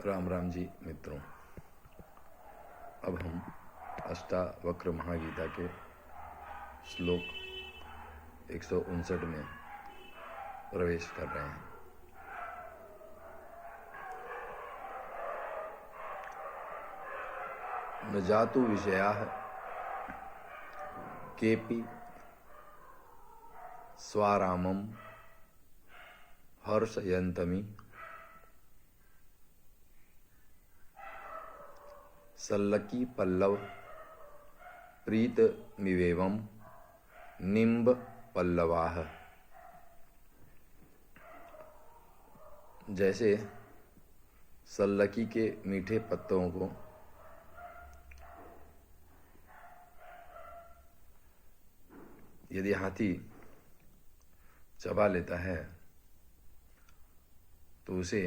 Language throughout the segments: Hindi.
राम राम जी मित्रों, अब हम अष्टावक्र महागीता के श्लोक 159 में प्रवेश कर रहे हैं। न जातु विषयाः केपि स्वारामं हर्षयन्तमि सल्लकी पल्लव प्रीत मिवेवम निम्ब पल्लवाः। जैसे सल्लकी के मीठे पत्तों को यदि हाथी चबा लेता है तो उसे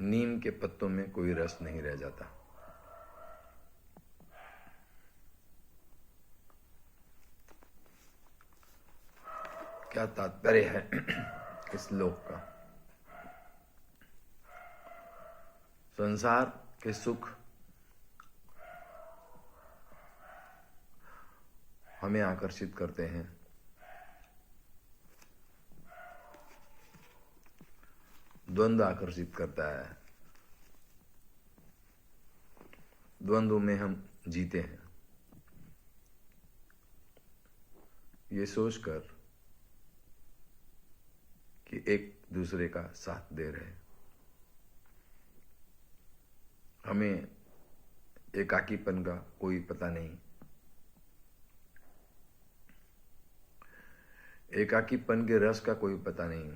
नीम के पत्तों में कोई रस नहीं रह जाता। क्या तात्पर्य है इस श्लोक का? संसार के सुख हमें आकर्षित करते हैं, द्वंद्व आकर्षित करता है, द्वंद्व में हम जीते हैं ये सोचकर कि एक दूसरे का साथ दे रहे। हमें एकाकीपन का कोई पता नहीं, एकाकीपन के रस का कोई पता नहीं,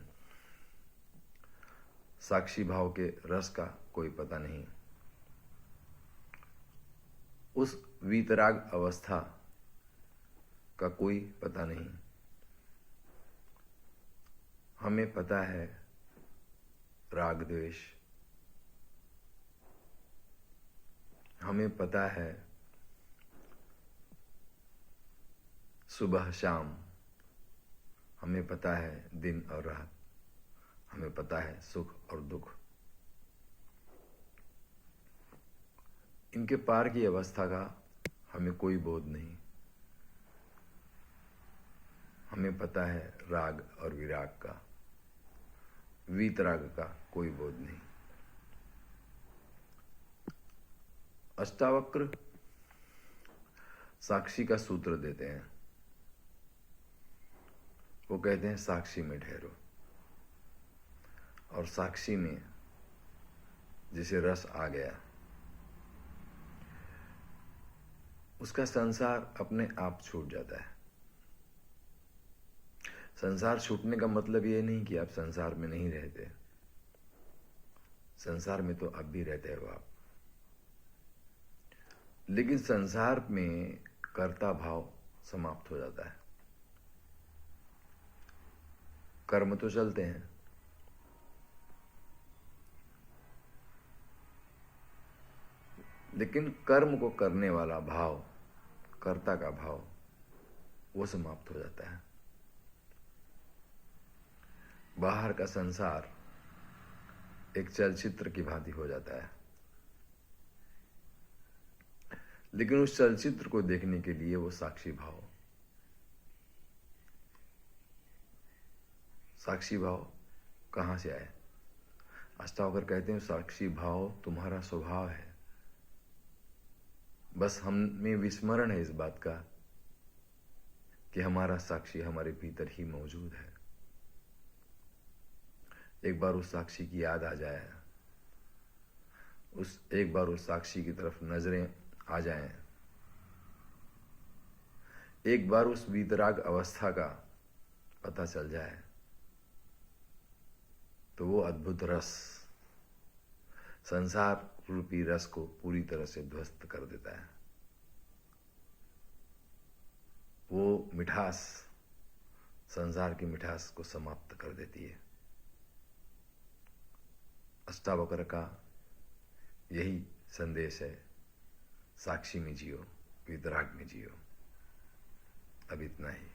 साक्षी भाव के रस का कोई पता नहीं, उस वीतराग अवस्था का कोई पता नहीं। हमें पता है राग द्वेष, हमें पता है सुबह शाम, हमें पता है दिन और रात, हमें पता है सुख और दुख। इनके पार की अवस्था का हमें कोई बोध नहीं। हमें पता है राग और विराग का, वीतराग का कोई बोध नहीं। अष्टावक्र साक्षी का सूत्र देते हैं। वो कहते हैं साक्षी में ठहरो, और साक्षी में जिसे रस आ गया उसका संसार अपने आप छूट जाता है। संसार छूटने का मतलब ये नहीं कि आप संसार में नहीं रहते, संसार में तो अब भी रहते हो आप, लेकिन संसार में कर्ता भाव समाप्त हो जाता है। कर्म तो चलते हैं, लेकिन कर्म को करने वाला भाव, कर्ता का भाव, वो समाप्त हो जाता है। बाहर का संसार एक चलचित्र की भांति हो जाता है, लेकिन उस चलचित्र को देखने के लिए वो साक्षी भाव, साक्षी भाव कहां से आए? अष्टावक्र कहते हैं साक्षी भाव तुम्हारा स्वभाव है, बस हमें विस्मरण है इस बात का कि हमारा साक्षी हमारे भीतर ही मौजूद है। एक बार उस साक्षी की याद आ जाए, एक बार उस साक्षी की तरफ नजरें आ जाएं, एक बार उस वीतराग अवस्था का पता चल जाए, तो वो अद्भुत रस, संसार रूपी रस को पूरी तरह से ध्वस्त कर देता है। वो मिठास, संसार की मिठास को समाप्त कर देती है। अष्टावक्र का यही संदेश है, साक्षी में जियो, वितराग में जियो। अब इतना ही।